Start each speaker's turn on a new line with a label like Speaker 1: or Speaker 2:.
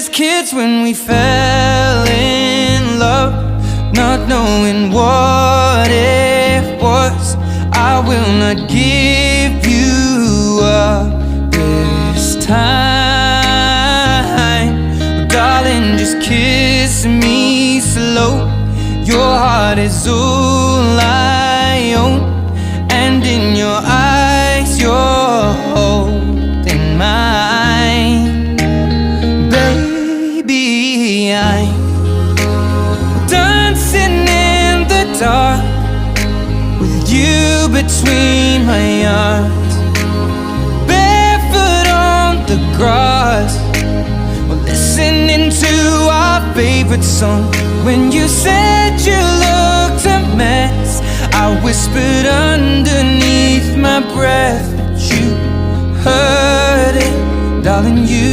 Speaker 1: just kids when we fell in love, not knowing what it was. I will not give you up this time. Oh, darling, just kiss me slow. Your heart is all I own, and in your eyes you're holding mine. Baby, I'm dancing in the dark with you between my arms, barefoot on the grass, we're listening to our favorite song. When you said you looked a mess, I whispered underneath my breath, but you heard it, darling, you